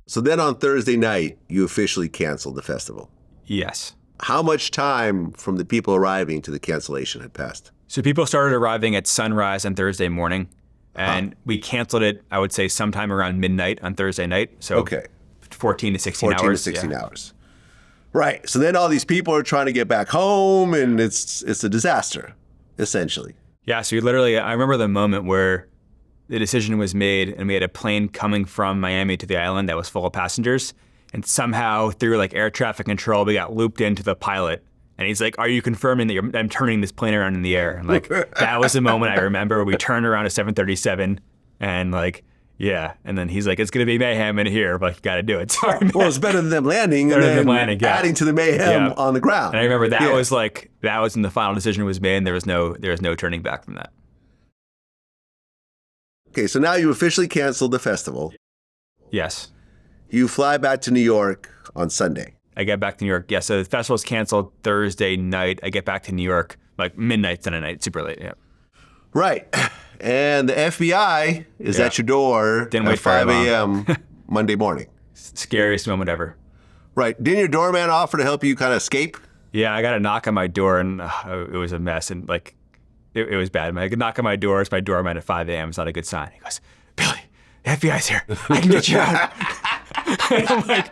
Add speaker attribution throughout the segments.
Speaker 1: So then on Thursday night, you officially canceled the festival.
Speaker 2: Yes.
Speaker 1: How much time from the people arriving to the cancellation had passed?
Speaker 2: So people started arriving at sunrise on Thursday morning, and we canceled it, I would say, sometime around midnight on Thursday night. So 14 to 16 hours.
Speaker 1: 14 to 16 hours. Right. So then all these people are trying to get back home, and it's a disaster, essentially.
Speaker 2: Yeah. So I remember the moment where the decision was made, and we had a plane coming from Miami to the island that was full of passengers. And somehow through like air traffic control, we got looped into the pilot. And he's like, "Are you confirming that I'm turning this plane around in the air?" And like, that was the moment I remember. We turned around a 737 and like, yeah. And then he's like, "It's going to be mayhem in here, but you got to do it." Sorry, man.
Speaker 1: Well, it's better than them landing and then adding to the mayhem on the ground.
Speaker 2: And I remember that was when the final decision was made, and there was no turning back from that.
Speaker 1: Okay, so now you officially canceled the festival.
Speaker 2: Yes.
Speaker 1: You fly back to New York on Sunday.
Speaker 2: I get back to New York. Yeah, so the festival's canceled Thursday night. I get back to New York like midnight Sunday night, super late. Yeah.
Speaker 1: Right. And the FBI is at your door at 5 a.m. Monday morning.
Speaker 2: Scariest moment ever.
Speaker 1: Right. Didn't your doorman offer to help you kind of escape?
Speaker 2: Yeah, I got a knock on my door, and it was a mess. And like, it was bad. I could knock on my door. It's my doorman at 5 a.m. It's not a good sign. He goes, "Billy, the FBI's here. I can get you out." And I'm like,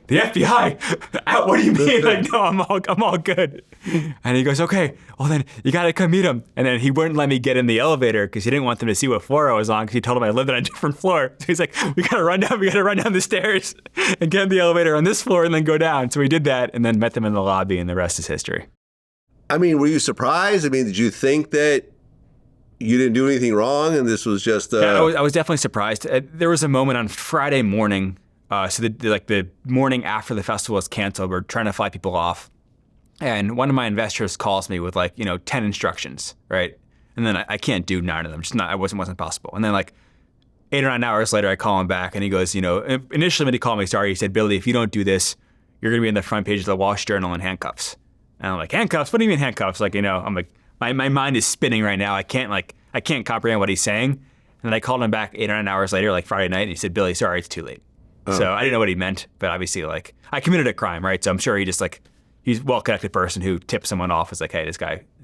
Speaker 2: "The FBI? Out? What do you mean?" Like, "No, I'm all good." And he goes, "Okay, well then you gotta come meet him." And then he wouldn't let me get in the elevator because he didn't want them to see what floor I was on, because he told them I lived on a different floor. So he's like, we gotta run down the stairs and get in the elevator on this floor and then go down. So we did that and then met them in the lobby, and the rest is history.
Speaker 1: I mean, were you surprised? I mean, did you think that you didn't do anything wrong and this was just...
Speaker 2: Yeah, I was definitely surprised. There was a moment on Friday morning, so the morning after the festival was canceled, we're trying to fly people off. And one of my investors calls me with 10 instructions, right? And then I can't do 9 of them. It wasn't possible. And then 8 or 9 hours later, I call him back and he goes, initially when he called me, he said, "Billy, if you don't do this, you're going to be in the front page of the Wall Street Journal in handcuffs." And I'm like, "Handcuffs? What do you mean handcuffs?" I'm like, my mind is spinning right now. I can't comprehend what he's saying. And then I called him back 8 or 9 hours later, Friday night, and he said, "Billy, sorry, it's too late." So I didn't know what he meant, but obviously I committed a crime, right? So I'm sure he's a well-connected person who tips someone off as "Hey, this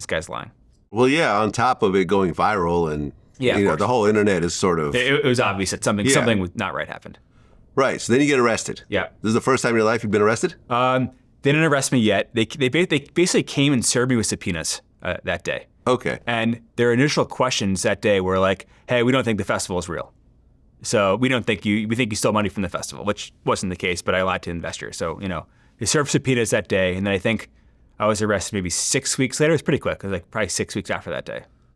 Speaker 2: guy's lying."
Speaker 1: Well, yeah, on top of it going viral and the whole internet is sort of...
Speaker 2: It was obvious that something was not right happened.
Speaker 1: Right, so then you get arrested.
Speaker 2: Yeah.
Speaker 1: This is the first time in your life you've been arrested?
Speaker 2: They didn't arrest me yet. They basically came and served me with subpoenas that day.
Speaker 1: Okay.
Speaker 2: And their initial questions that day were like, "Hey, we don't think the festival is real. So we think you stole money from the festival," which wasn't the case, but I lied to investors. So, they served subpoenas that day. And then I think I was arrested maybe 6 weeks later. It was pretty quick. It was probably 6 weeks after that day.